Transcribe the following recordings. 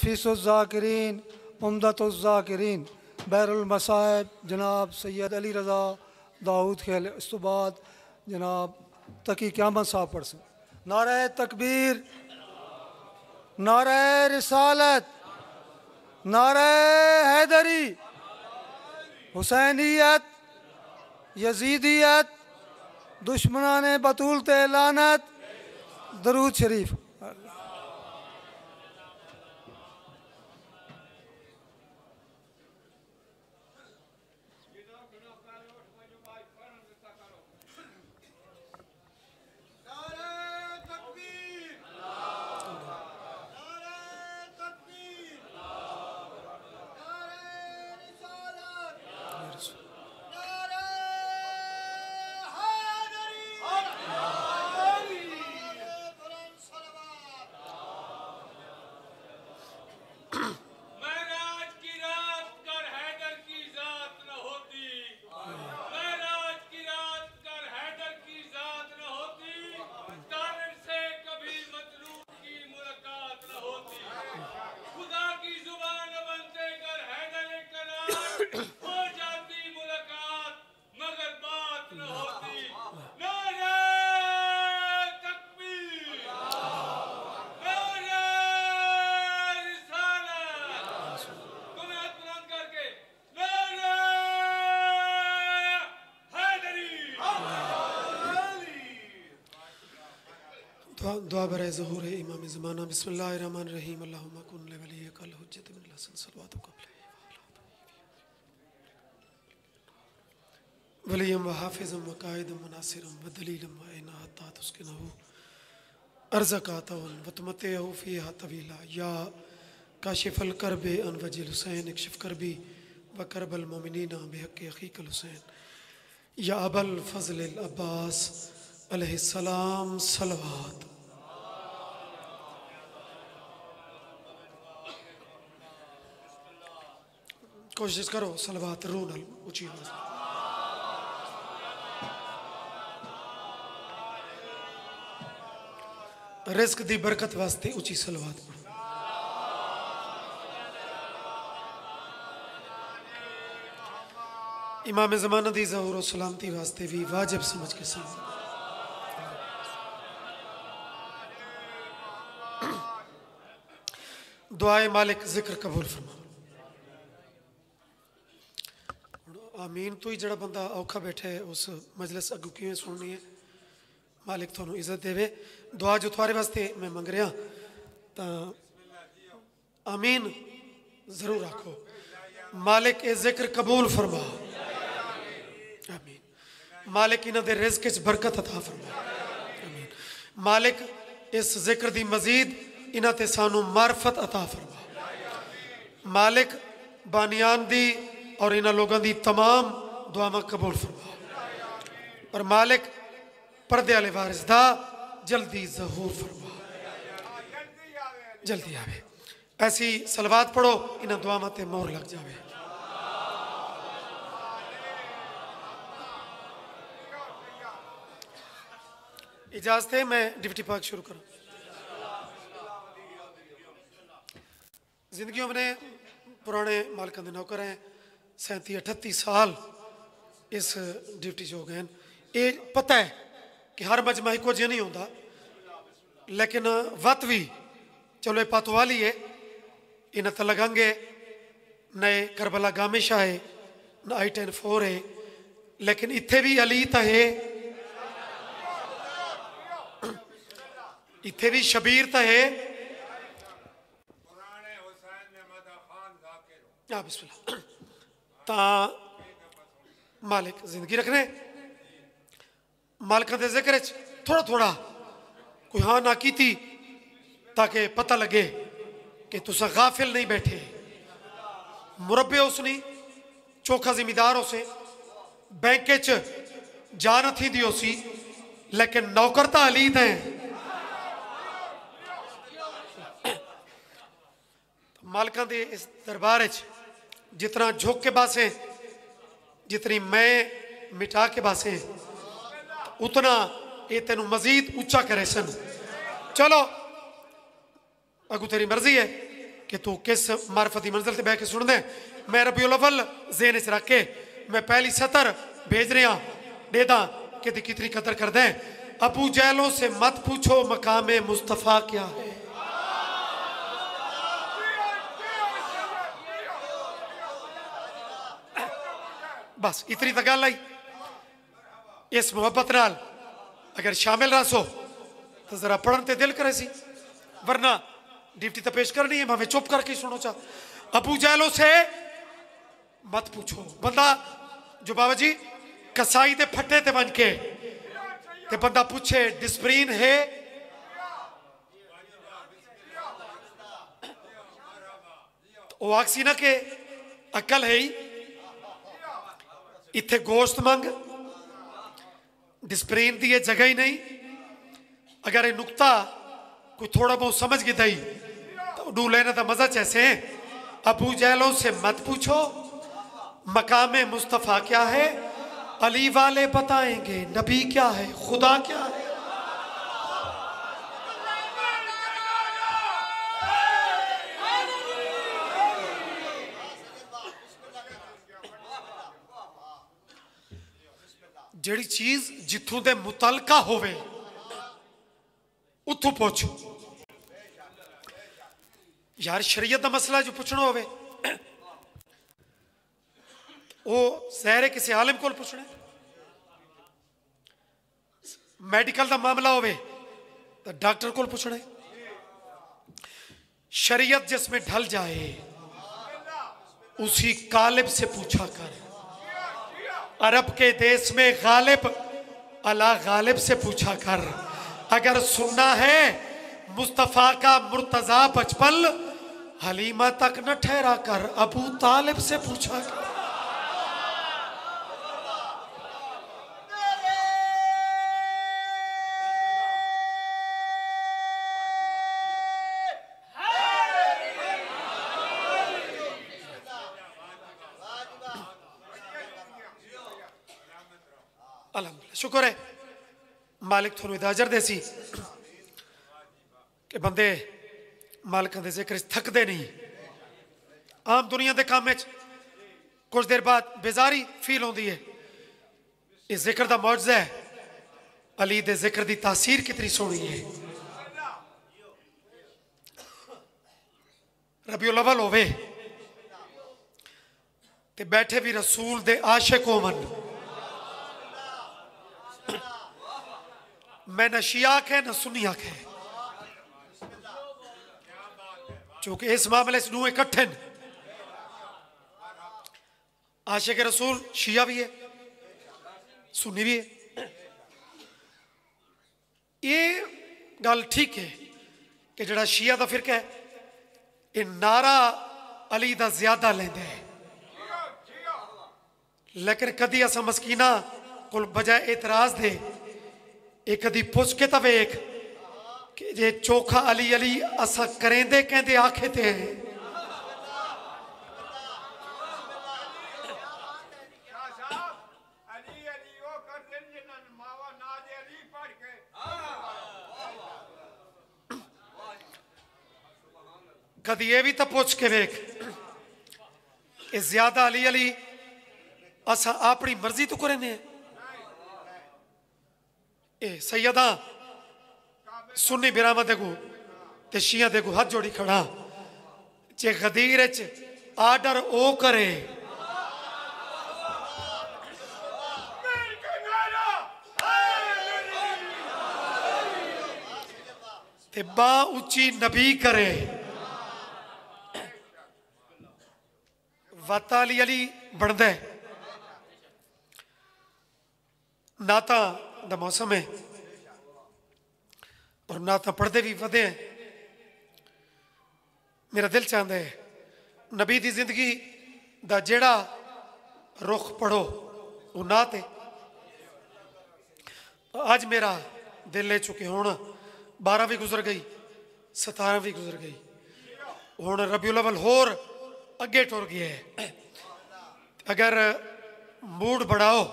नफीसुज़्ज़ाकिरीन उम्दतुज़्ज़ाकिरीन बैरुल मसाइब जनाब सैयद अली रज़ा दाऊद खेल। इस तो बाद जनाब तकी क़यामत साहब पढ़ से नारे तकबीर, नारे रिसालत, नारे हैदरी, हुसैनियत, यजीदियत, दुश्मनाने बतूल ते लानत, दरूद शरीफ। दुआ बरे ज़हूर इमाम ज़माना बिस्मिल्लाहिर्रहमानिर्रहीम अल्लाहुम्मा कुन लिवलिय्यिकल हुज्जत मिन लसन सल्लल्लाहु वलियम व हाफिज़म व कायदम व नासिरम व दलीलम व इना हत्ता तुस्किनहु अर्ज़कातवन व तुमतिहु फ़ीहा तवीला या काशिफ़ल करबे अन वजिल हुसैन इक्शिफ़ करबी व करबल मोमिनीना बिहक़्क़ि अख़ीकल हुसैन या अबल फ़ज़लिल अब्बास अलैहिस्सलाम सलवात। कोशिश करो सलवात रूनल ऊंची आवाज़ में। रिज़्क़ दी बरकत वास्ते ऊंची सलवात पढ़ो। इमाम ज़माना दी ज़हूर सलामती वास्ते भी वाजिब समझ के समझ। दुआए मालिक जिक्र कबूल फरमा। आमीन तो ही जड़ा बंदा औखा बैठे उस मजलिस अगू किवें सुननी है। मालिक थानू इज्जत देवे। दुआ जो थारे वास्ते मैं मंग रहा तो आमीन जरूर आखो। मालिक ए जिक्र कबूल फरमा। आमीन। मालिक इन्हां दे रिज़्क़ च बरकत अता फरमा। आमीन। मालिक इस जिक्र दी मजीद इन्हां ते सानू मार्फत अता फरमा। मालिक बानियान दी और इन्हां लोगों दी तमाम दुआवां कबूल फरमा। और मालिक पर्दे वाले वारिस दा जल्दी ज़हूर फरमा। जल्दी आवे। ऐसी सलवात पढ़ो इन्हां दुआवां ते मोहर लग जावे। इजाज़त है मैं डिप्टी पाक शुरू करूं। जिंदगियों में पुराने मालिकों के नौकर हैं 37-38 साल इस ड्यूटी जो हो गए। ये पता है कि हर मजमा एको जिहा नहीं होता लेकिन वत भी चलो ये पत वाली है। इन्हें तो लगेंगे नए करबला गामिशा है न I-10-4 है लेकिन इत्थे भी अली तो है, इत्थे भी शबीर तो है। बिस्मिल्लाह ता मालिक जिंदगी रखने मालिक के जिक्र थोड़ा थोड़ा कोई हाँ ना की थी ताकि पता लगे कि तुसा गाफिल नहीं बैठे। मुरब्बे उस नहीं चौखा जिम्मेदार उसे बैंक जान थी दी उसी लेकिन नौकर तो अलीद है। मालिका दे इस दरबार जितना झुक के बासे जितनी मैं मिटा के बासे उतना ये तेन मजीद ऊंचा करे सन। चलो अगू तेरी मर्जी है कि तू किस मार्फती मंजिल से बह के सुन दे। मैं रबीउल अव्वल ज़हन च रख के मैं पहली सतर भेज रहा दे दा कि कितनी कदर कर दें। अबू जहलों से मत पूछो मकामे मुस्तफ़ा क्या है। बस इतनी तो गल आई। इस मुहब्बत नाल अगर शामिल रह सो तो जरा पढ़न ते दिल करे सी, वरना ड्यूटी तो पेश करनी है, भावे चुप करके सुनो। चा अबू जहलों से मत पूछो। बंदा जो बाबा जी कसाई दे फट्टे ते बन के ते बंदा पूछे डिस्प्रीन है, वो आखसी ना के अकल है ही इत्थे गोश्त मंग, डिस्प्रीन दी जगह ही नहीं। अगर ये नुकता कोई थोड़ा बहुत समझ गया ही तो डू लेने का मजा कैसे है। अबू जहलों से मत पूछो मकामे मुस्तफ़ा क्या है, अली वाले बताएंगे नबी क्या है, खुदा क्या है। जेड़ी चीज जिथों दे मुतलका होवे उथों पूछो। यार शरीयत का मसला जो पूछना होवे वो सहरे किसी आलिम को पूछना है। मेडिकल का मामला होवे तो डॉक्टर को पूछना है। शरीयत जिसमें ढल जाए उसी कालिब से पूछा कर। अरब के देश में गालिब अला गालिब से पूछा कर। अगर सुनना है मुस्तफ़ा का मुर्तजा बचपन हलीमा तक न ठहरा कर, अबू तालिब से पूछा कर। शुक्र है मालिक थोनू इजाजत दे सी कि बंदे मालिक दे जिक्र थकते नहीं। आम दुनिया के काम कुछ देर बाद बेजारी फील होती है। इस जिक्र का मौजज़ा है। अली दे जिक्र की तासीर कितनी सोहनी है। रबीउल अव्वल होवे ते बैठे भी रसूल दे आशिक होवन। मैं न शिया है न सुन्नी है, क्योंकि इस मामले से दो इकट्ठे हैं। आशिक रसूल शिया भी है सुन्नी भी है। ये गल ठीक है कि जड़ा शिया का फिरका है ये नारा अली का ज्यादा लेंदा है, लेकिन कदी असा मस्कीना को बजाय एतराज दे एक कदी पुछ के तो वेख कि जे चोखा अली अली असा करेंदे कहते आखे ते हैं। कदी ये भी तो पूछ के वेख कि ज्यादा अली अली असा अपनी मर्जी तो करेंदे हैं। ए सैयदा सुन्नी बिरामा देखो ते शिया देखो हाथ जोड़ी खड़ा जे गदीर आर्डर ओ करे ते बा उची नबी करे। वता अली अली बनता है नाता दा मौसम है और नाता पढ़ते भी वधे हैं। मेरा दिल चाहता है नबी दी जिंदगी दा जेड़ा रुख पढ़ो वो नात है। अज मेरा दिल ले चुके हुण 12 भी गुजर गई 17 भी गुजर गई हुण रबीउल अव्वल होर अगे टुर गया है। अगर मूड बढ़ाओ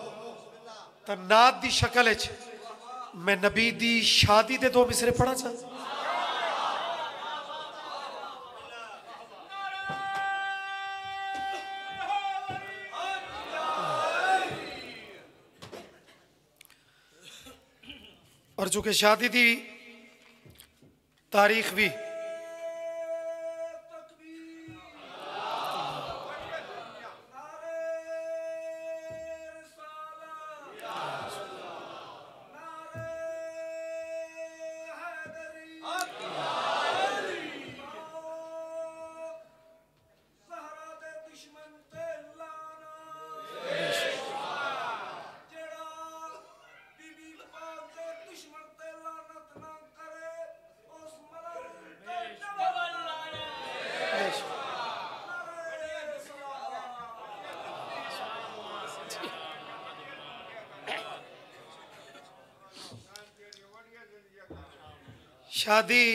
तो नात दी शक्ल मैं नबी दी शादी दे 2 मिसरे पढ़ा चाह। और चूंकि शादी की तारीख भी शादी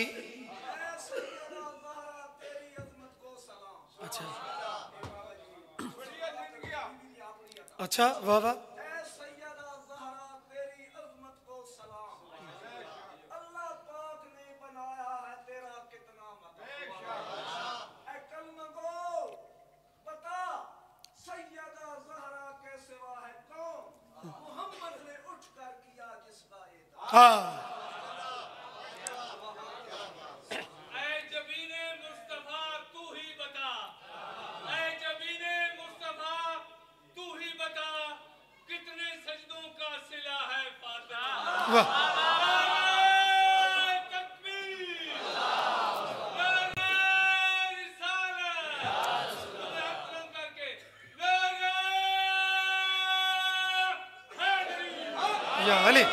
अच्छा अच्छा वाह वाह हाँ वाह या अली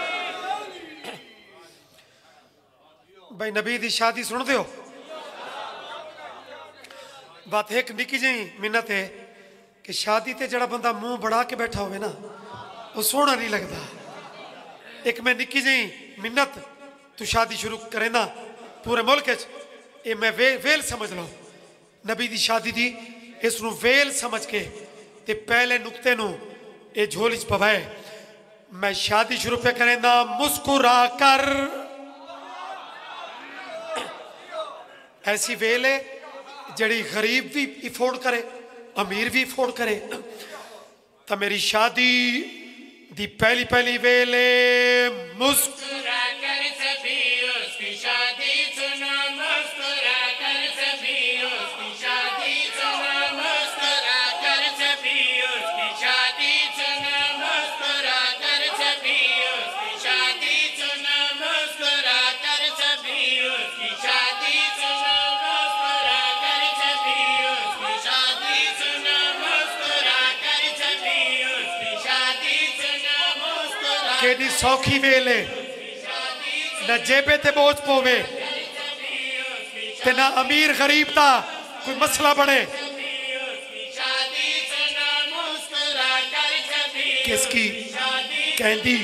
भाई नबी दी शादी सुन दो बात एक निकी जी मिन्नत है कि शादी ते जड़ा बंदा मुंह बढ़ा के बैठा होवे ना वो सोहना नहीं लगता एक मैं निकी जी मिन्नत तू शादी शुरू करे ना पूरे मुल्क ये मैं वेल समझ लो नबी दी शादी दी इस वेल समझ के ते पहले नुक्ते नू ये झोली च पवाए मैं शादी शुरू पे करेंदा मुस्कुरा कर ऐसी वेल है जड़ी गरीब भी इफोर्ड करे अमीर भी इफोर्ड करे तो मेरी शादी दी पहली पहली वेले मुस्कुरा कर सभी उसकी शादी सुनो मुस्कुरा कर सभी उसकी शादी सुनो मुस्कुरा कर सभी उसकी शादी सुनो मुस्कुरा कर सभी उसकी शादी सुनो मुस्कुरा कर सभी उसकी शादी सुनो मुस्कुरा कर सभी उसकी शादी सुनो मुस्कुरा कर सभी उसकी शादी सुनो मुस्कुरा केडी सौखी वेले न जेबे ते बोझ पोवे ते ना अमीर गरीब दा कोई मसला बने किसकी कहती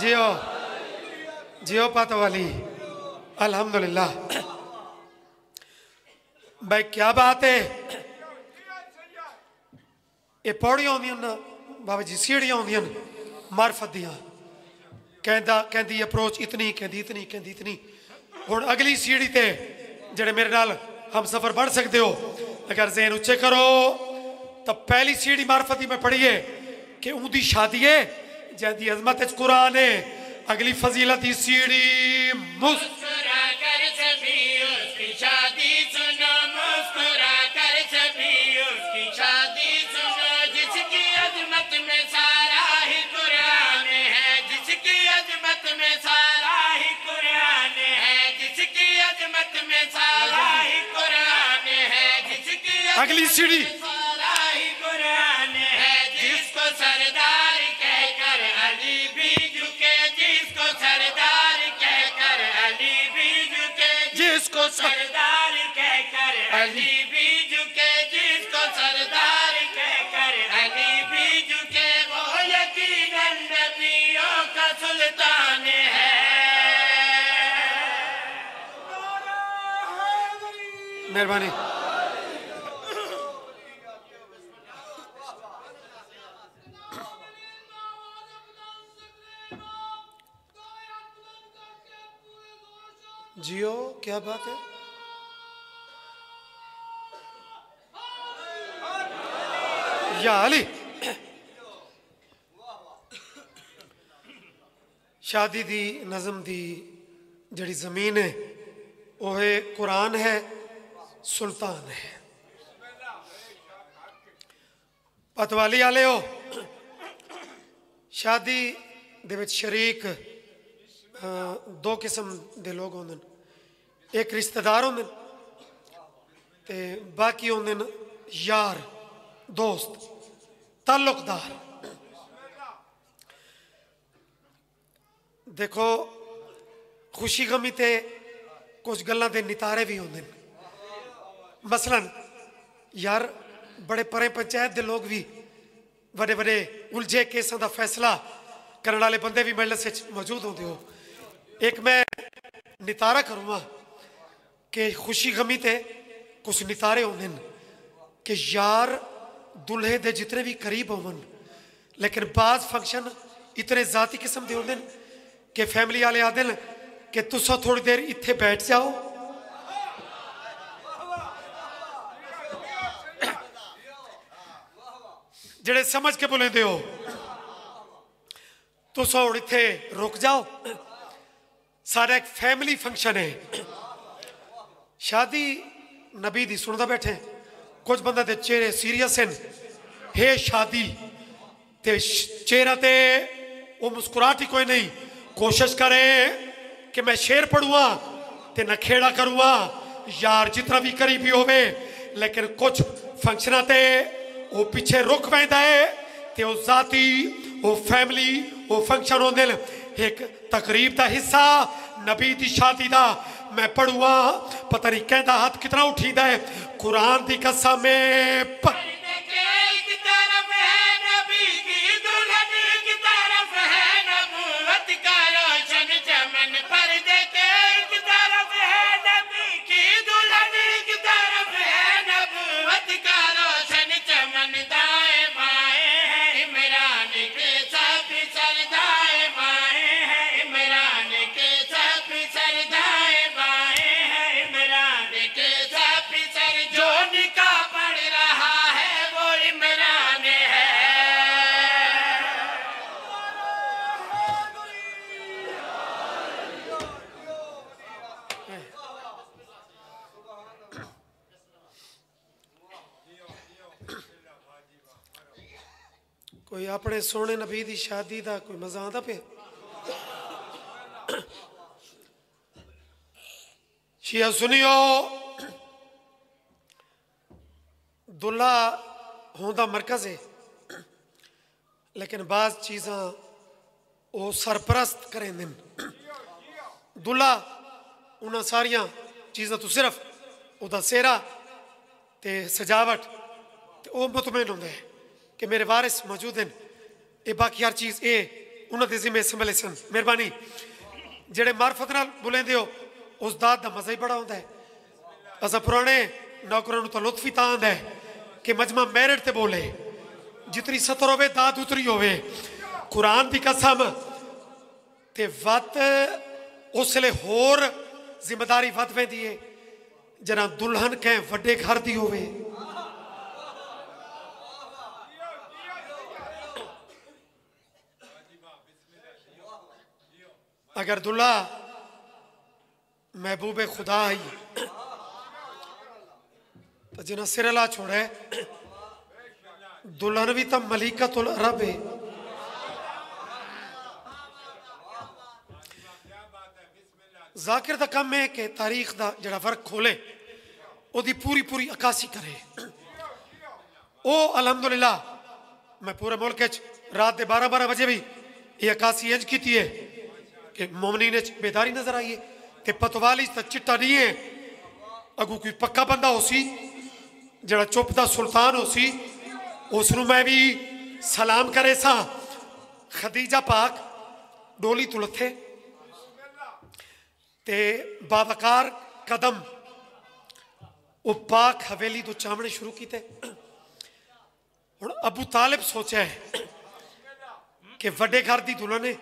जियो जियो पातो वाली अल्हम्दुलिल्लाह भाई क्या बात है ये पौड़ियां होंदियां ना बाबा जी सीढ़ियां होंदियां मार्फत दियां कहती अप्रोच इतनी कहती इतनी कहती इतनी हुण अगली सीढ़ी ते जेड़े मेरे नाल हम सफर बढ़ सकते हो अगर ज़हन उच्चे करो तो पहली सीढ़ी मार्फत ही में पढ़ी है कि उनकी शादी है जैसी अजमत कुरान है अगली फजीलत की सीढ़ी मुस्कुरा कर सभी उसकी शादी सुनो मुस्कुरा कर सभी उसकी शादी सुनो जिसकी अजमत में सारा ही कुरान है जिसकी अजमत में सारा ही कुरान है जिसकी अजमत में सारा ही कुरान है जिसकी अगली सीढ़ी सारा ही कुरान है जिसको सरदार कहकर अली भी झुके जिसको सरदार कहकर अली भी झुके जिसको सरदार कहकर अली भी झुके जिसको सरदार कहकर अली भी झुके वो यकीनन नबियों का सुल्तान है मेहरबानी जियो, क्या बात है। या अली, शादी दी नज़म दी जड़ी ज़मीन है वो है कुरान है, सुल्तान है। पतवाली आले हो, शादी दे विच शरीक दो किस्म दे लोग होंदे न। एक रिश्तेदार होंदे न ते बाकी होंदे न यार, दोस्त, ताल्लुकदार। देखो खुशी गमी ते कुछ गल्लां दे नितारे भी होंदे न। मसलन यार बड़े परे पंचायत दे लोग भी बड़े बड़े उलझे केसां दा फैसला करने वाले बंदे भी मजलिस विच मौजूद होंदे हो। एक मैं नितारा करूँगा कि खुशी गमी ते कुछ नितारे होंदे न कि यार दुल्हे दे जितने भी करीब होवन, लेकिन बाज फंक्शन इतने जाती किस्म के होंदे न कि फैमिली वाले आते न कि तुसा थोड़ी देर इत्थे बैठ जाओ, जेड़े समझ के बोलेंदे हो तुसा हुण इत्थे रुक जाओ, सारा एक फैमिली फंक्शन है। शादी नबी दी सुनदा बैठे, कुछ बंदा दे चेहरे सीरियस हैं, हे शादी ते चेहरा ते वो मुस्कुराहट ही कोई नहीं। कोशिश करे कि मैं शेर पढ़ूआ ते नखेड़ा करूँगा, यार जितना भी करीबी होवे, लेकिन कुछ फंक्शना ते वो पीछे रुक पैंदा है ते वो जाती वो फैमिली वो फंक्शन होंदे न। एक तकरीब का हिस्सा नबी दी शादी दा मैं पढ़ूआ, पता नहीं कहता हाथ कितना उठीदा है। कुरान दी कसम कोई अपने सोने नबी दी शादी दा कोई मजा आंदा पे। शिया सुनियो, दुल्हा होंदा मरकज है, लेकिन बाज चीज़ां वो सरपरस्त करें दिन। दुल्हा उन्हां सारियां चीज़ां तो सिर्फ उदा सेहरा ते सजावट ते वो मुतमैन होंदा है कि मेरे वारिस मौजूद हैं, ये बाकी हर चीज़ ये उन्होंने जिम्मे संभले सन। मेहरबानी जेड़े मार्फत नाल बुलेंदे हो उस दाद का मजा ही बड़ा होंदा है। असा पुराने नौकरां तो लुत्फ ही तां आंदा है कि मजमा मैरिट ते बोले, जितनी सतर होवे दाद उतरी होवे। कुरान दी कसम ते वत उसले होर जिम्मेदारी वध पैंदी है जना दुल्हन कह वड्डे घर दी होवे। अगर दुल्हा महबूबे खुदा ही तो जिन्हें सिरला छोड़े, दुल्हन भी तो मलिकतुल अरब है। जाकिर दा कम है कि तारीख दा जड़ा वर्क खोले, ओदी पूरी पूरी अकासी करे। ओ अलहमदुलिल्लाह मैं पूरे मुल्क रात के 12-12 बजे भी ये अकासी इंज की है कि मोमनीन बेदारी नजर आई है। ते पतवाली तो चिट्टा नहीं है, अगू कोई पक्का बंदा हो सी जड़ा चुप दा सुल्तान हो सी, उसनू मैं भी सलाम करे सा। खदीजा पाक डोली तुलथे ते बावकार कदम वो पाक हवेली तो चावने शुरू किते। हुण अबू तालिब सोचा है कि वड्डे घर दी दुल्हन है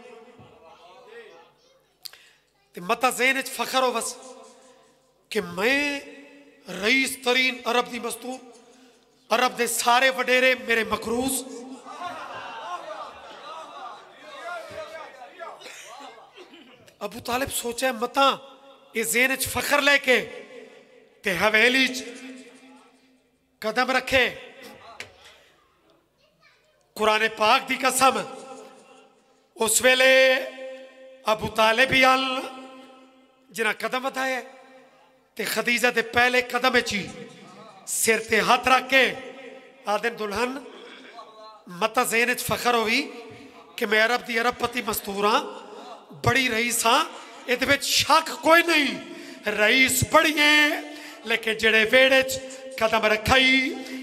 ते मता ज़हन च फखर हो बस कि मैं रईस तरीन अरब दी मस्तूर, अरब दे सारे वडेरे मेरे मकरूज, अबू तालिब सोचा मता ये ज़हन च फखर लेके ते हवेली च कदम रखे। कुरान पाक दी कसम उस वेले अबू तालिब ही अल जिन्हें कदम बताए ते खदीजा दे पहले कदम ची सिर ते हाथ रख के आदन दुल्हन मता ज़हन च फखर होवी कि मैं अरब दी अरबपति मस्तूर हाँ, बड़ी रईस हाँ, इहदे विच शक कोई नहीं, रईस बड़ी है, लेकिन जेड़े वेड़े च कदम रखाई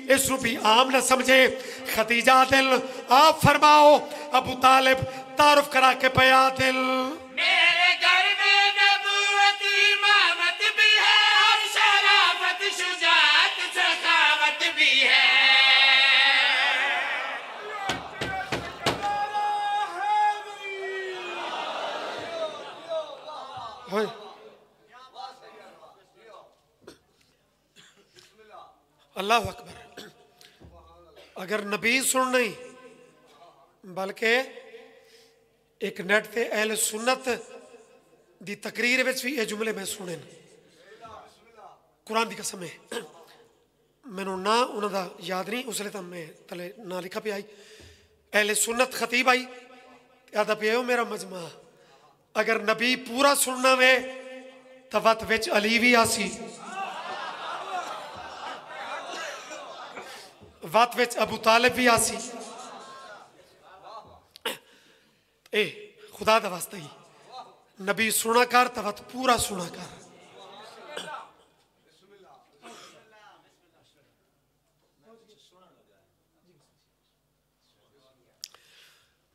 इसनू भी आम न समझे। खदीजा दिल आप फरमाओ, अबू तालिब तारुफ करा के पया दिल मेरे घर में नबूवत इमामत भी है और शराफत शुजाअत सखावत भी है। अल्लाह अकबर। अगर नबी सुन नहीं बल्कि एक नेट ते अहले सुन्नत दी तकरीर विच भी ये जुमले मैं सुने कुरान दी कसम है। मैनू ना उन्हां दा याद नहीं, उसले तो मैं तले ना लिखा पे आई अहले सुन्नत खतीब आई याद पे मेरा मजमा। अगर नबी पूरा सुनना वे तो वत विच अली भी आसी, वत विच अबू तालिब भी आसी। ए खुदा दा वास्ता ही नबी सुना कर तो वत पूरा सुना कर।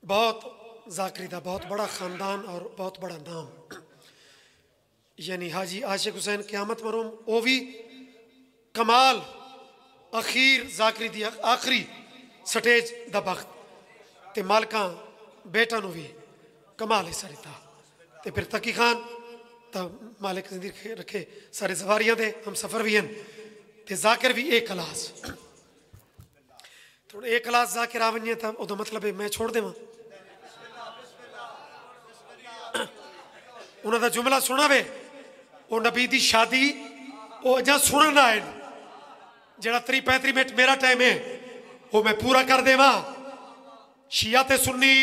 बहुत जाकरी दा बहुत बड़ा खानदान और बहुत बड़ा नाम, यानी हाजी आशिक हुसैन क़यामत मरूम वो भी कमाल अखीर जाकरी दी आखिरी स्टेज दा वक्त ते मालका बेटा नु भी कमाल हिस्सा दिता ते फिर तकी खान तो मालिक जिंदगी रखे सारे सवारियां दे हम सफर भी हैं ते जाकिर भी एक क्लास थोड़ा एक क्लास जाकिर आ वने तो उदो मतलब है मैं छोड़ देवां। उन्होंने जुमला सुना वे वो नबी दी शादी वो अजा सुनन आए जरा 30-35 मिनट मेरा टाइम है वो मैं पूरा कर देवा। शिया ते सुन्नी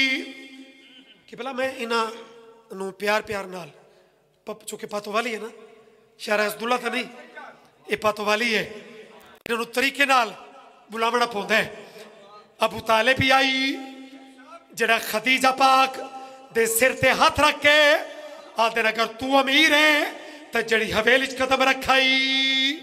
कि भला मैं इन्हों प्यार प्यार नाल चूंकि पातो वाली है ना, शहर अब्दुल्ला तो नहीं ये पातो वाली है, इन्हों तरीके नाल बुलावना पौंदा है। अबू तालिब भी आई जरा खदीजा पाक दे सिर ते हाथ रख के आदे अगर तू अमीर है तो जड़ी हवेली च कदम रखाई।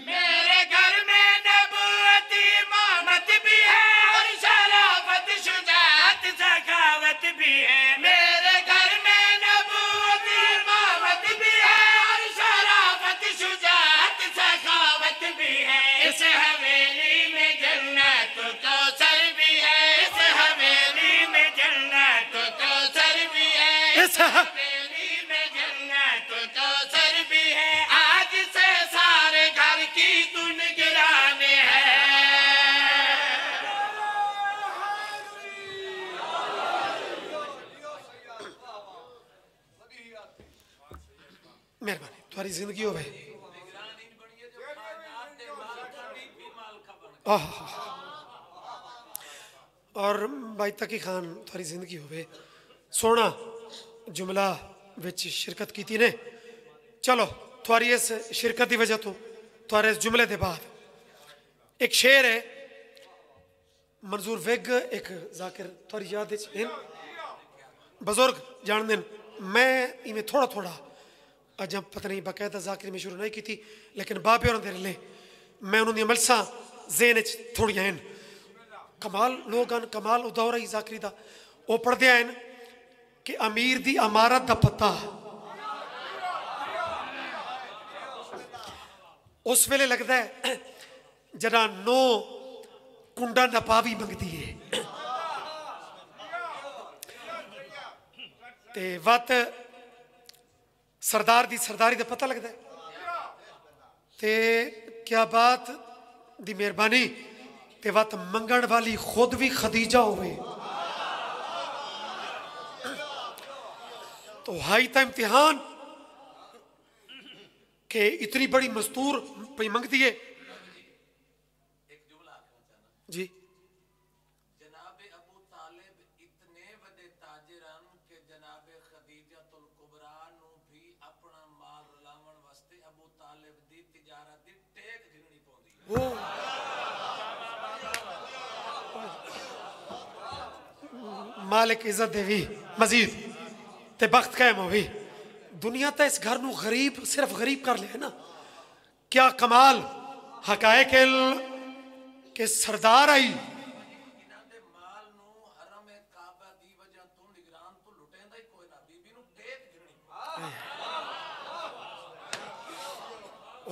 मेरे घर में नबूवत इमामत भी है और शराफत शुजाअत सखावत भी है। मेरे घर में नबूवत इमामत भी है और शराफत शुजाअत सखावत भी है। इस हवेली में जन्नत कौसर भी है, इस हवेली में जन्नत कौसर भी है, इस हवेली में जन्नत कौसर भी है। आज से सारे घर की तू निगरान है। मेहरबानी तुम्हारी जिंदगी हो भाई। और भाई तकी खान तुम्हारी जिंदगी हो सोना जुमला विच शिरकत की ने। चलो तुम्हारी इस शिरकत की वजह तो तुम्हारे इस जुमले के बाद एक शेर है मंजूर विग एक जाकिर थोड़ी याद बुजुर्ग जान देन। मैं इवें थोड़ा थोड़ा अज पता नहीं बाकायदा जाकिर में शुरू नहीं की थी, लेकिन बाबे और ले मैं उन्होंने मलसा जेन थोड़िया हैं कमाल लोग हैं, कमाल उदौर ही जाकिरी का वो पढ़ते हैं कि अमीर दी अमारत का पता उस वेले लगता है जरा नो कुंडा नपा भी मंगती है ते वत सरदार दी सरदारी का पता लगता है। ते क्या बात दी मेहरबानी ते वत मंगण वाली खुद भी खदीजा होवे तो हाई ता इम्तिहान के इतनी बड़ी मस्तूर पई मंगती है जी। जनाब अबू तालिब इतने वडे ताजिरान के जनाब खदीजतुल कुबरा नु भी अपना माल रलावन वास्ते अबू तालिब दी तिजारत दी टेक गिननी पौंदी है। मालिक इज्जत देवी मजीद ते बख्त कायम होवी। दुनिया तो इस घर नू गरीब सिर्फ गरीब कर ले ना। क्या कमाल हकायक के सरदार आई इन्हां दे माल नु हरम ए काबा दी वजह तो निगरान तो लुटेंदा ही कोई ना बीबी नु टेक गिननी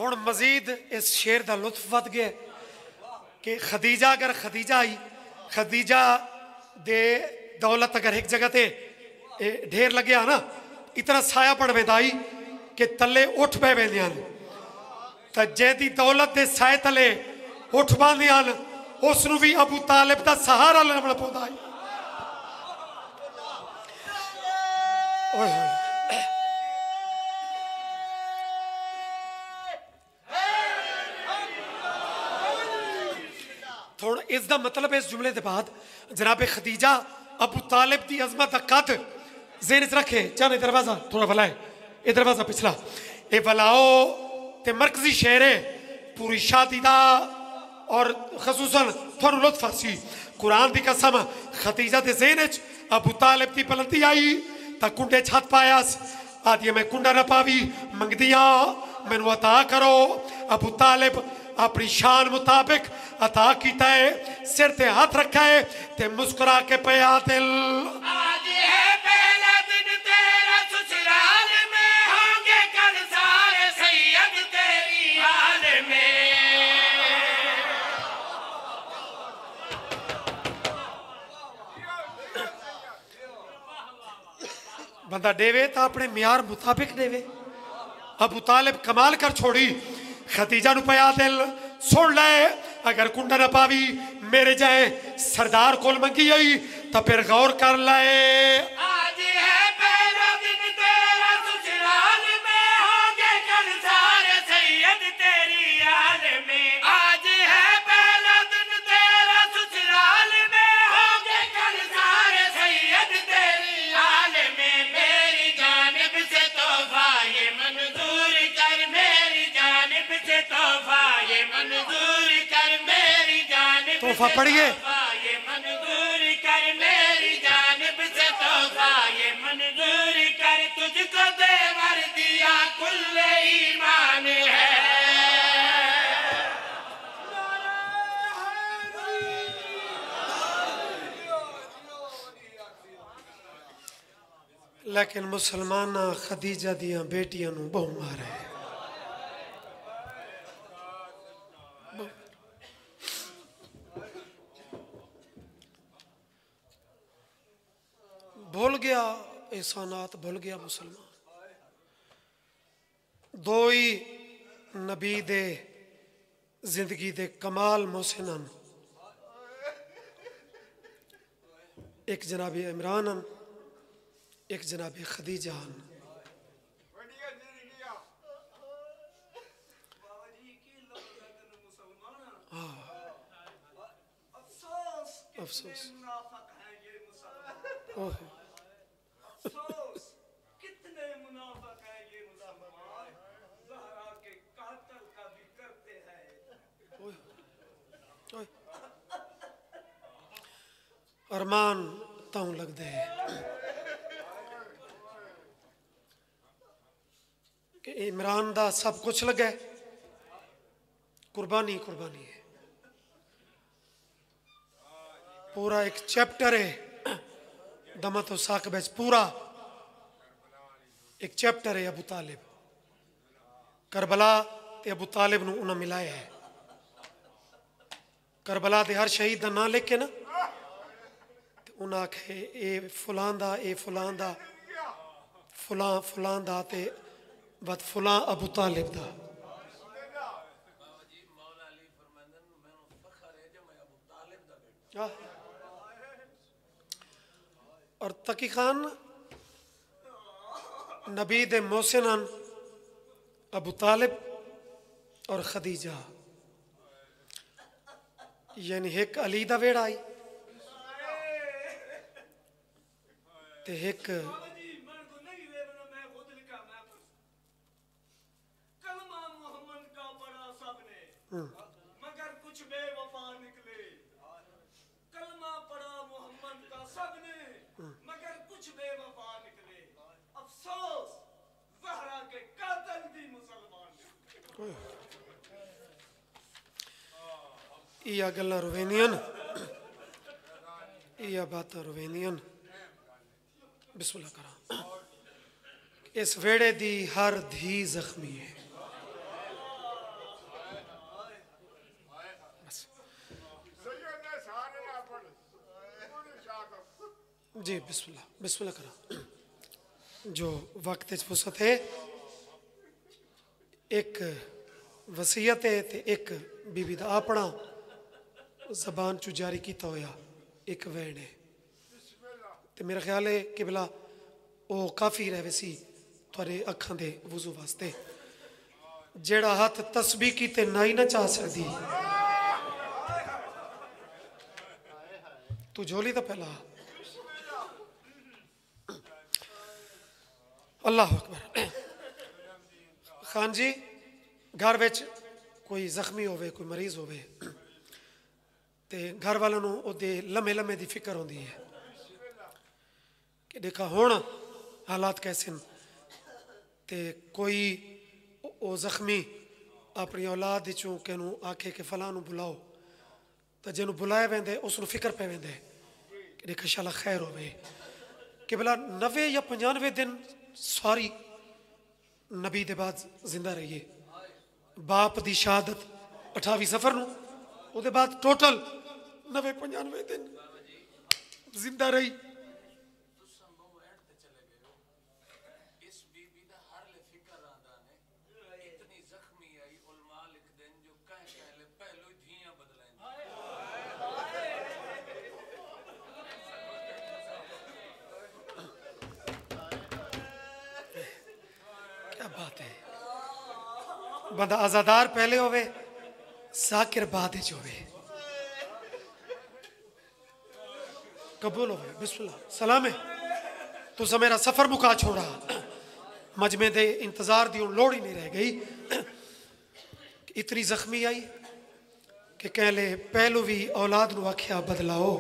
हुण मजीद इस शेर दा लुत्फ वध गया कि खदीजा अगर खदीजा आई खदीजा दे दौलत अगर एक जगह ते ढेर लगे ना इतना साया पड़ वेंदा आई कि तले उठ पै वेंदियां ते जेदी दौलत दे साए तले उठ पांदियां उसनू भी अबू तालिब दा सहारा लेना पौंदा है। ओए होए थोड़ा इसका मतलब इस जुमले के बाद जनाब खदीजा अबू तालिब की अजमत का कद ज़हन च रखे। चल दरवाजा थोड़ा भला है ये दरवाजा पिछला ये भलाओ ते मरकजी शेर है पूरी शादी का और खसूसन थोड़ा लुत्फ सी कुरान की कसम खदीजा के ज़हन च अबू तालिब की बुलंदी आई तो कुंडे छत पायास आदि मैं कुंडा न पावी मंगदिया मैनू अता करो। अबू तालिब अपनी शान मुताबिक अता कीता है सिर ते हाथ रखा है ते मुस्कुरा के पया दिल आज है पहला दिन तेरा ससुराल में होंगे कल सारे सैयद तेरी हाल में। बंदा देवे तो अपने म्यार मुताबिक देवे। अबू तालिब कमाल कर छोड़ी खदीजा नु पया दिल सुन ले अगर कुंडा न पावी मेरे जाए सरदार कोल मंगी आई तो फिर गौर कर ले। आज है पहला दिन तेरा ससुराल में होंगे कल सारे सैयद तेरी हाल में। आज है पहला दिन तेरा ससुराल में होंगे कल सारे सैयद तेरी हाल में। मेरी जानिब से तोहफा ये मंजूर कर मेरी जानिब से तोहफा ये मंजूर कर मेरी जानिब तोहफा पढ़िए ये मंजूर कर मेरी जानिब से तोहफा ये मंजूर कर तुझको देवर दिया कुल्ले ईमान है। लेकिन मुसलमान खदीजा दिया बेटियां नू बहु मारे भूल गया एहसानात भूल गया मुसलमान। दो ही नबी दे जिंदगी दे कमाल मोहसिनन एक जनाब इमरान एक जनाब खदीजा अफसोस ओहो कितने मुनाफिक हैं ये मुसलमान ज़हरा के कातल का भी करते हैं। अरमान ताऊ लगते है कि इमरान दा सब कुछ लगे कुर्बानी कुर्बानी है। पूरा एक चैप्टर है दमत और साकब पूरा एक चैप्टर है अबू तालिब करबला ते अबू तालिब नू उन्हें मिलाया है। करबला दे हर शहीद का नाम लिख के ना उन्हें आखे ए फलां दा फलां फलां दा ते बद फलां अबू तालिब दा और तकी खान नबी दे मोहसिनन अबू तालिब और खदीजा यानी एक अली दा वेड़ा आई ते एक मगर कुछ बेवफा निकले कलमा पढ़ा मोहम्मद का सबने मगर कुछ बेवफा निकले अफसोस ज़हरा के कातिल भी मुसलमान इया गल्लां रुवेंदियां इया बातां रुवेंदियां बिस्मिल्लाह करा इस वेड़े दी हर धी जख्मी है जी बिस्मिल्लाह बिस्मिल्लाह करा जो वक्त फुर्सत है एक वसीयत है ते एक बीबी दा अपना जबान चू जारी किया होया एक वैन है ते मेरा ख्याल है कि भला वो काफ़ी रहे सी थोड़े अखां दे वजू वास्ते जेड़ा हाथ तस्बीह की ते नाई ना चाह सकती तू झोली तो पहला अल्लाह अकबर खान जी घर विच कोई जख्मी होवे कोई मरीज होवे ते घर वालों नूं ओदे लम्हे लम्हे दी फिक्र होंदी है कि देखा हुण हालात कैसे न ते कोई ओ जख्मी अपनी औलाद विचों किनू आखे कि फलां नूं बुलाओ तो जिन्हों बुलाया वेंदे उसनूं फिक्र पै वेंदे कि देखा शाला खैर होवे कि भला 90 या 95 दिन सारी नबी दे बाद जिंदा रहिए बाप दी शहादत 28 सफर नूं उहदे बाद टोटल 90-95 दिन जिंदा रही क्या बात है बंदा आजादार पहले होवे साकिर बाद विच होवे कबूल होवे बिस्मिल्लाह सलाम है तुसा मेरा सफर मुका छोड़ा मजमे दे इंतजार दी लोड़ ही नहीं रह गई इतनी जख्मी आई कि कहले पहलू भी औलाद नूं आख्या बदलाओ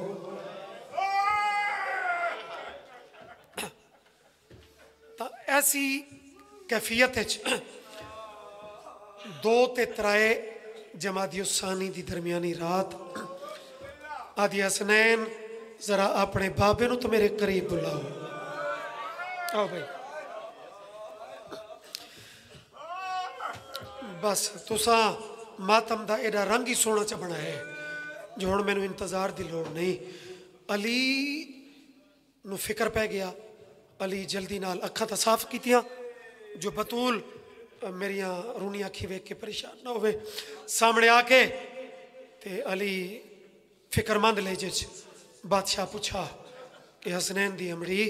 तो ऐसी कैफियत दो ते त्राए जमादियुस्सानी दी दरमियानी रात आदि हसनैन जरा अपने बाबे नूं तो मेरे करीब बुलाओ आओ भाई बस तुसा मातम दा एडा रंग ही सोना च बनाया जो हुण मैनू इंतजार दी लोड़ नहीं अली नूं फिक्र पै गया अली जल्दी नाल अखां तां साफ कीतियां जो बतूल मेरिया रूनी अखी वेख के परेशान ना होवे सामने आके ते अली फिक्रमंद लहजे च बादशाह पूछा कि हसनैन दी अमड़ी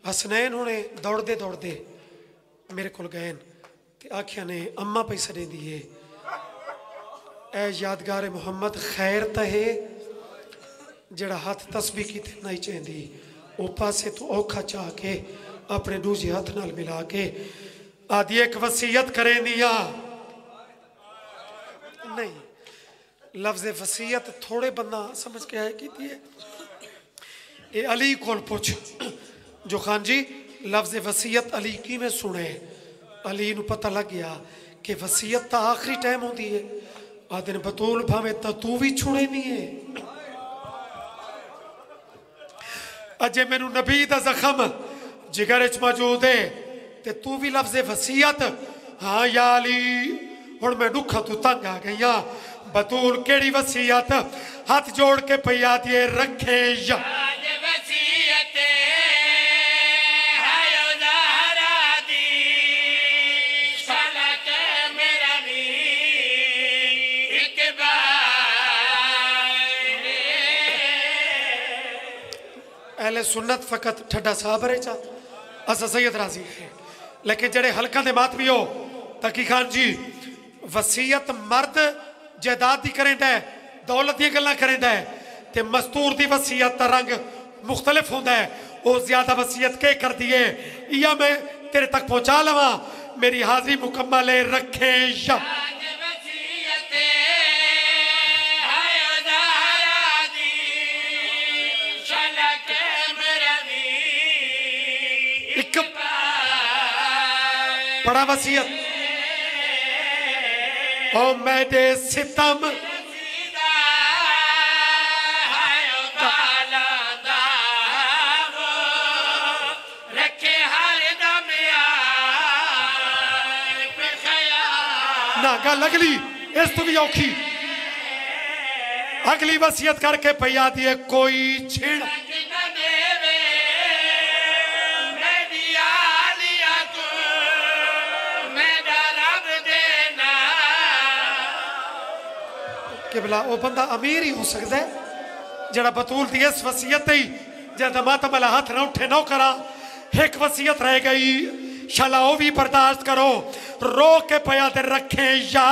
हसनैन हुणे दौड़दे दौड़दे मेरे कोल गए ते आखिया ने अम्मा पई सडेंदी है ए यादगार मुहम्मद खैर तां है जेड़ा हाथ तस्बीह कीते नहीं चाहती वो पासे तो औखा चाह के अपने दूजे हाथ नाल मिला के आदि एक वसीयत करें दिया नहीं लफ्ज़ वसीयत थोड़े बंदा समझ के आए की है ये अली कोल पूछ जो खान जी लफ्ज़ वसीयत अली की में सुने अली नूं पता लग गया कि वसीयत तो आखिरी टाइम होती है आदि ने बतूल भावे तो तू भी छुड़े नहीं है अजे मैनू नबी दा जख्म जिगर च मौजूद है ते तू भी लफ्ज़ वसीयत हाँ या अली हुण मैं दुखा तू तंग आ गई हाँ बतूल केड़ी वसीयत हाथ जोड़ के पया दिए रखे या अहले सुन्नत फकत ठड्डा साहब रे चा असा सैयद राजी है लेकिन जड़े हल्का दे मातमी हो तकी खान जी वसीयत मर्द जायदाद दी करेंदा है दौलत दी गल्लां करेंदा है ते मस्तूर दी वसीयत दा रंग मुख्तलिफ होंदा है वो ज्यादा वसीयत के कर दिए या मैं तेरे तक पहुंचा लवा मेरी हाजिरी मुकम्मल है रखे या बड़ा वसीयत ओ मेरे सितम ना गल अगली इस तो भी औखी अगली वसीयत करके पया दी है कोई छेड़ कि भला वो बंदा अमीर ही हो सकता है जरा बतूल दी इस वसीयत ही जब मातम वाला हाथ ना उठे ना करा एक वसीयत रह गई शाला वो भी बर्दाश्त करो रो के पया ते रखे या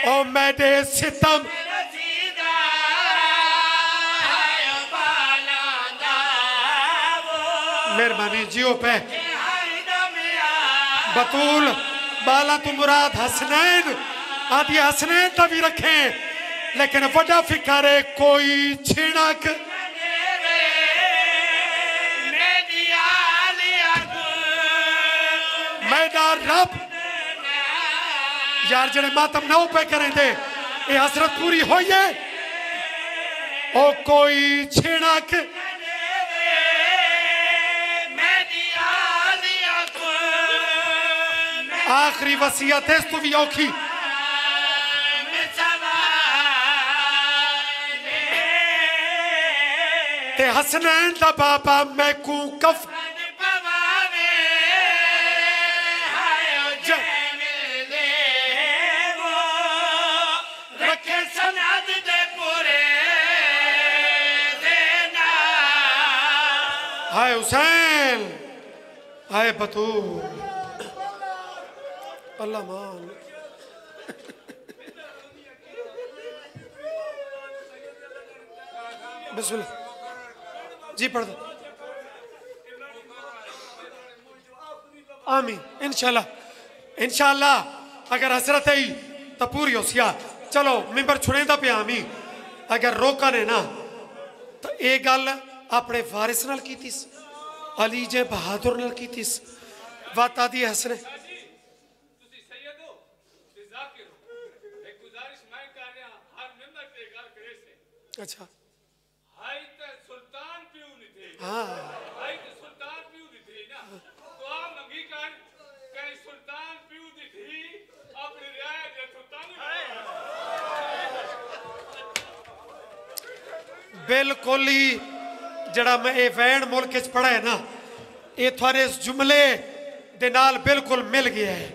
ओ मेरे सितम मेहरबानी जियो पे बतूल बाला तू मुराद हसनैन आदि हसनैन तो भी रखे लेकिन वड्डा फिकर है कोई छिड़क मेरा रब यार जड़े मातम नौ पे करें दे ये हसरत पूरी होई है ओ कोई छिड़क आखिरी वसीयत है तो भी औखी ते हसनैन दा बाबा मैं कू कफ हाय हुसैन हाय बतूल अल्लाह मान बिस्मिल्लाह जी पढ़ दो आमीन इंशाल्लाह इंशाल्लाह अगर हसरत है तो पूरी हो सिया चलो मिंबर छुड़ेंदा पे आमीन अगर रोका ने ना तो ये गल अपने वारिस नाल कीतीस अली जे बहादुर नाल कीतीस वाता दी हसने अच्छा हाय ते सुल्तान पियो नहीं थे हां हाय ते सुल्तान पियो नहीं थे ना तो आ मंगी कर के सुल्तान पियो दी थी अपनी रियायत जे सुल्तान बिल्कुल ही जड़ा मैं ये वैन मुल्क च पढ़ा है ना ये थारे इस जुमले दे नाल बिल्कुल मिल गया है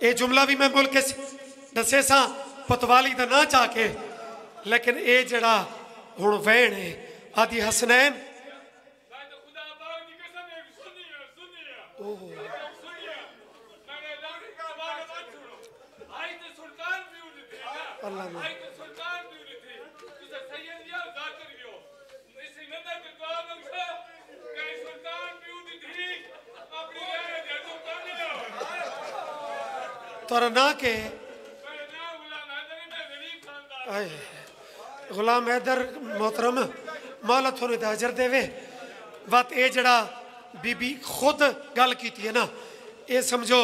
ये जुमला भी मैं मुल्क च दसे सा पतवाली दा ना चाके लेकिन ये जड़ा हुण वैन है आदि हसनैन तोरा ना के गुलाम हैदर मोहतरम मौला थोड़ी हाजर देवे बात ये जड़ा बीबी खुद गल की है ना ये समझो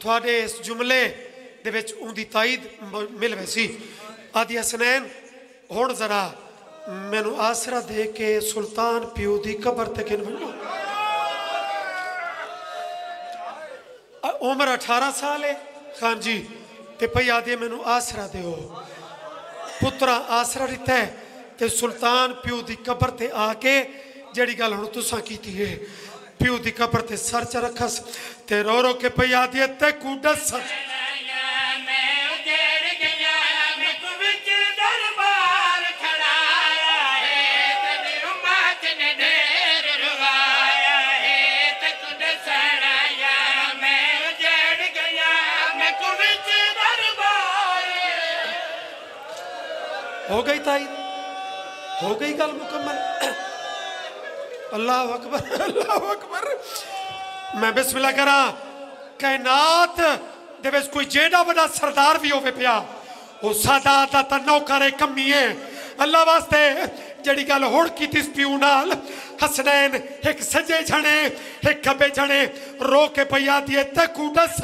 थोड़े इस जुमले दे विच उनकी ताईद मिल वैसी आदि हसनैन हुण जरा मैनू आसरा दे के सुल्तान प्यो की कबर ते किन उम्र 18 साल है खान जी ते पई आदि मैनू आसरा दो पुत्रा आसरा दिता है ते सुल्तान प्यो की कबर ते आके जेड़ी गल हुण तुसां कीती है प्यू दी कबर ते सर च रखस ते रो रो के पई आदी ते कू दस हो गई ताई हो गई गल मुकम्मल अल्लाह अकबर अल्लाह अकबर मैं बिस्मिल्लाह करा कायनात दे विच कोई जेड़ा बड़ा सरदार भी होवे पिया ओ सादात दा नौकर कमी है अल्लाह वास्ते जेड़ी गल हुण कीती पिऊ नाल हसनैन एक सजे जने एक खब्बे जने रो के पई आदी ते कू दस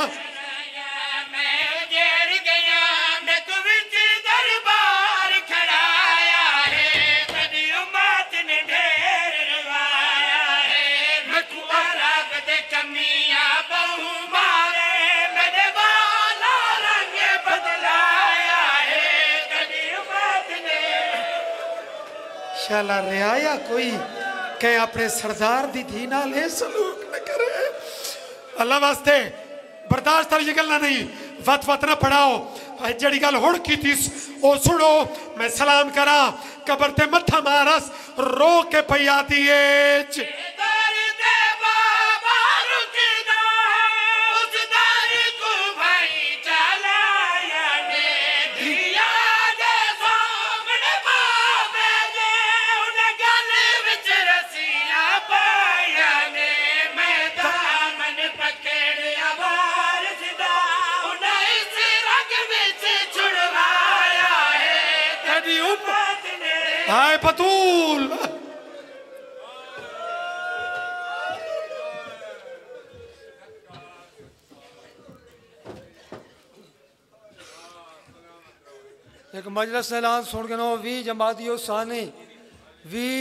शाला रियाया कोई कह अपने सरदार दी धी नाल ए सलूक न करे अल्लाह वास्ते बर्दाश्त वाली गल्ला नहीं वत वत ना पढ़ाओ जड़ी गल हुण कीती ओ सुनो मैं सलाम करा कबर ते मत्था मारस रो के पई आदी ए हाय पतूल एक मजलिस ऐलान सुन के नो 20 जमातियों सानी 20